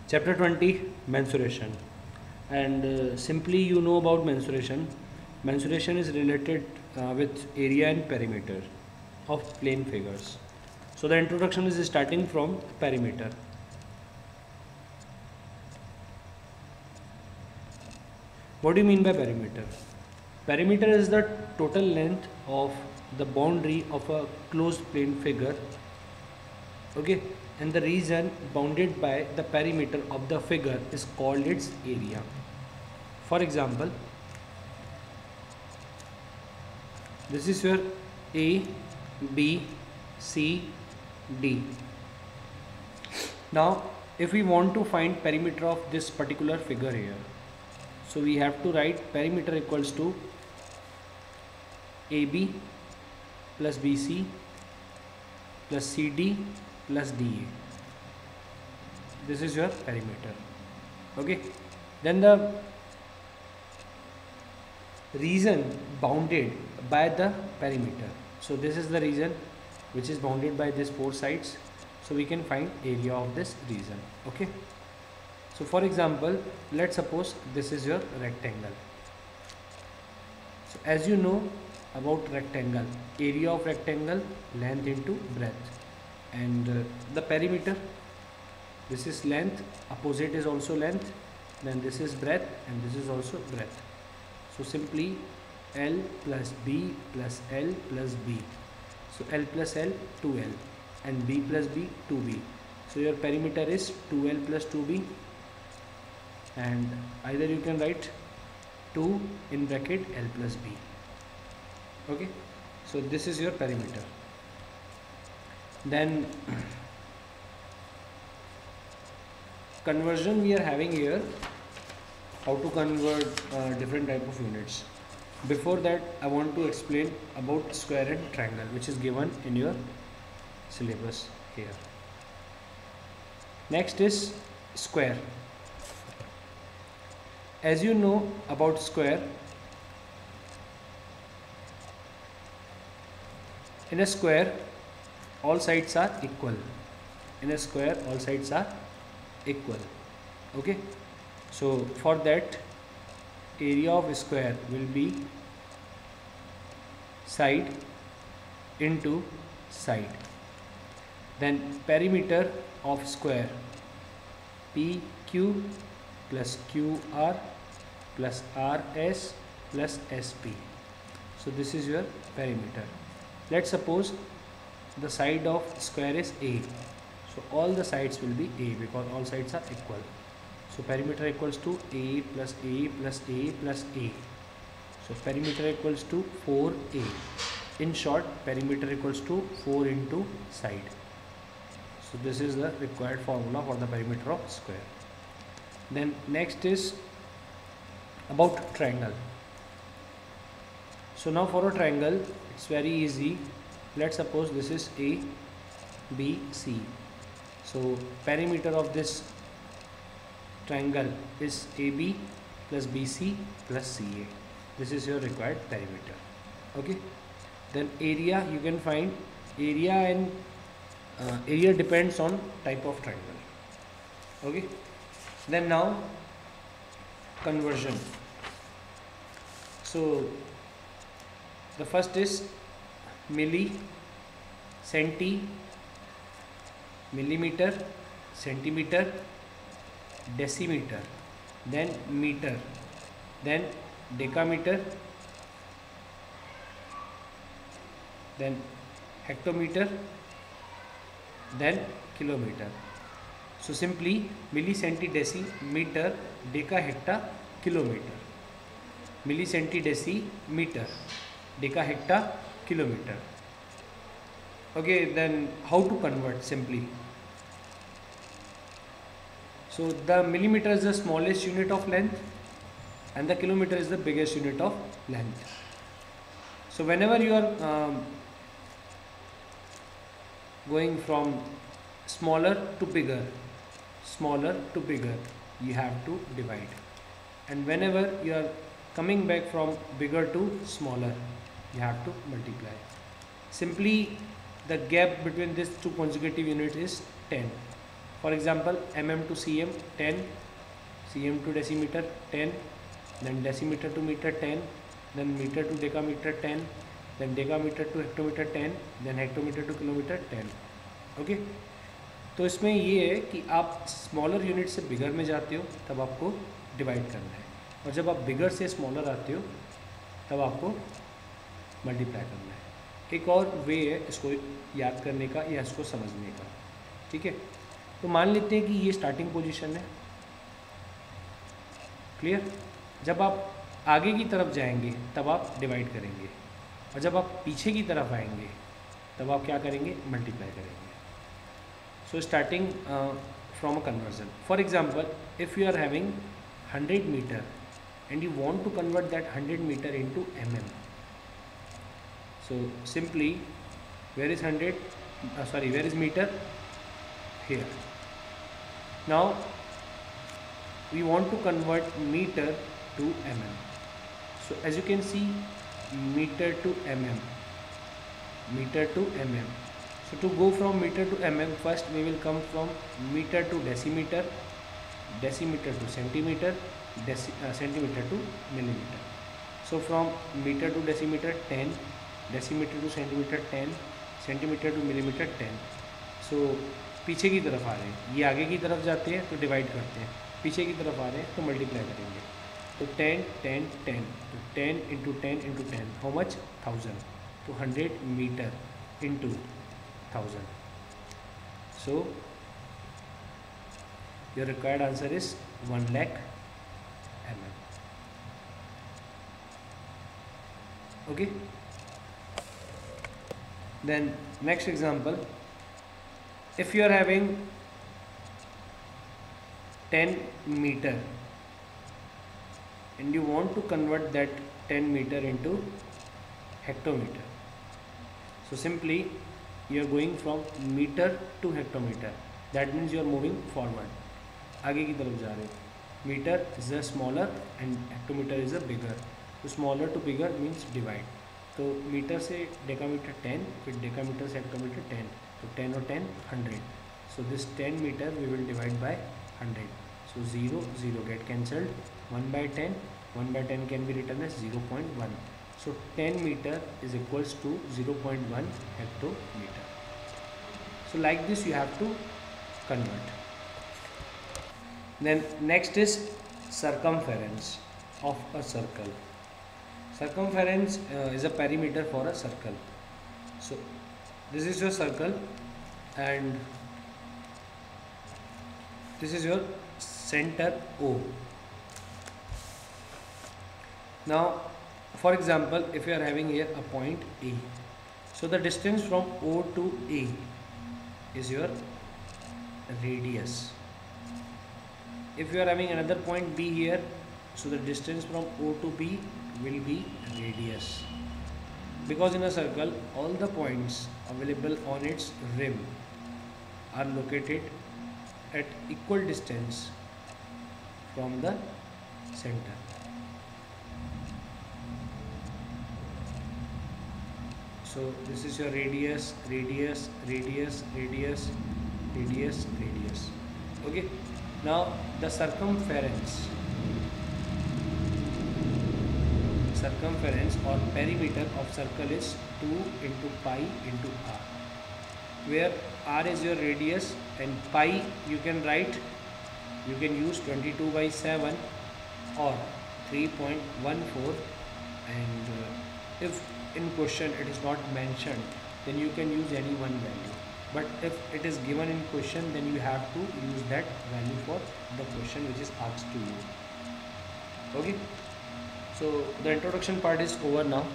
Chapter 20, Mensuration. And simply you know about mensuration. Mensuration is related with area and perimeter of plane figures. So the introduction is starting from perimeter. What do you mean by perimeter? Perimeter is the total length of the boundary of a closed plane figure, okay, and the region bounded by the perimeter of the figure is called its area. For example, this is your A, B, C, D. Now, if we want to find perimeter of this particular figure here, so we have to write perimeter equals to AB plus BC plus CD plus DA. This is your perimeter. Okay. Then the region bounded by the perimeter. So this is the region which is bounded by these four sides. So we can find area of this region. Okay. So for example, let's suppose this is your rectangle. So as you know about rectangle, area of rectangle, length into breadth, and the perimeter, this is length, opposite is also length, then this is breadth and this is also breadth. So simply L plus B plus L plus B. So L plus L 2L and B plus B 2B. So your perimeter is 2L plus 2B, and either you can write 2 in bracket L plus B. Okay, so this is your perimeter. Then conversion we are having here, how to convert different type of units. Before that, I want to explain about square and triangle, which is given in your syllabus here. Next is square. As you know about square, in a square all sides are equal. In a square all sides are equal. Okay, so for that, area of square will be side into side. Then perimeter of square, PQ plus QR plus RS plus SP. So this is your perimeter. Let's suppose the side of square is A. So all the sides will be A because all sides are equal. So perimeter equals to A plus A plus A plus A. So perimeter equals to 4A. In short, perimeter equals to 4 into side. So this is the required formula for the perimeter of square. Then next is about triangle. So now for a triangle, it's very easy. Let's suppose this is A, B, C. So perimeter of this triangle is AB plus BC plus CA. This is your required perimeter. Okay. Then area, you can find area, and area depends on type of triangle. Okay. Then now conversion. So the first is milli, centi, millimeter, centimeter, decimeter, then meter, then decameter, then hectometer, then kilometer. So simply milli, centi, deci, meter, deca, hecta, kilometer. Milli, centi, deci, meter, deca, hecta, kilometer. Okay, then how to convert simply? So the millimeter is the smallest unit of length and the kilometer is the biggest unit of length. So whenever you are going from smaller to bigger, you have to divide. And whenever you are coming back from bigger to smaller, you have to multiply. Simply the gap between these two consecutive units is 10. For example, mm to cm 10, cm to decimeter 10, then decimeter to meter 10, then meter to decameter 10, then decameter to hectometer 10, then hectometer to kilometre 10. Okay तो इसमें ये है कि आप smaller unit से बिगर में जाते हो तब आपको डिवाइड करना है, और जब आप बिगर से स्मॉलर आते हो तब आपको मल्टीप्लाई करना है. एक और वे है इसको याद करने का या इसको समझने का. ठीक है, तो मान लेते हैं कि ये स्टार्टिंग पोजीशन है. क्लियर. जब आप आगे की तरफ जाएंगे तब आप डिवाइड करेंगे, और जब आप पीछे की तरफ आएंगे तब आप क्या करेंगे, मल्टीप्लाई करेंगे. So starting from a conversion. For example, if you are having 100 metre and you want to convert that 100 meter into mm. So simply, where is 100? Where is meter? Here. Now we want to convert meter to mm. So as you can see, meter to mm, meter to mm. So to go from meter to mm, first we will come from meter to decimeter, decimeter to centimeter, centimeter to millimeter. So from meter to decimeter 10, decimeter to centimeter 10, centimeter to millimeter 10. So पीछे की तरफ आ रहे हैं, ये आगे की तरफ जाते हैं तो डिवाइड करते हैं, पीछे की तरफ आ रहे हैं तो मल्टीप्लाई करेंगे. तो 10 10 10, तो 10 इंटू 10 इंटू 10, हाउ मच, 1000. तो 100 metre into 1000. So your required answer is 1 lakh mm. Okay. Then next example, if you are having 10 meter and you want to convert that 10 meter into hectometer, so simply you are going from meter to hectometer. That means you are moving forward, आगे की तरफ जा रहे हो. Meter is a smaller and hectometer is a bigger. So smaller to bigger means divide. तो metre से decametre 10, फिर decametre से हेक्टोमीटर 10, तो 10 और 10 100. So this 10 meter we will divide by 100. So 0 0 get cancelled. 1 by 10, 1 by 10 can be written as 0.1. So 10 meter is equals to 0.1 hectometer. So like this you have to convert. Then next is circumference of a circle. Circumference is a perimeter for a circle. So this is your circle and this is your center O. Now for example, if you are having here a point A, so the distance from O to A is your radius. If you are having another point B here, so the distance from O to B will be radius. Because in a circle, all the points available on its rim are located at equal distance from the center. So this is your radius, radius, radius, radius, radius, radius. Okay. Now the circumference or perimeter of circle is 2 into pi into r, where r is your radius and pi you can write, you can use 22 by 7 or 3.14, and if in question it is not mentioned, then you can use any one value. But if it is given in question, then you have to use that value for the question which is asked to you. Okay. So the introduction part is over now.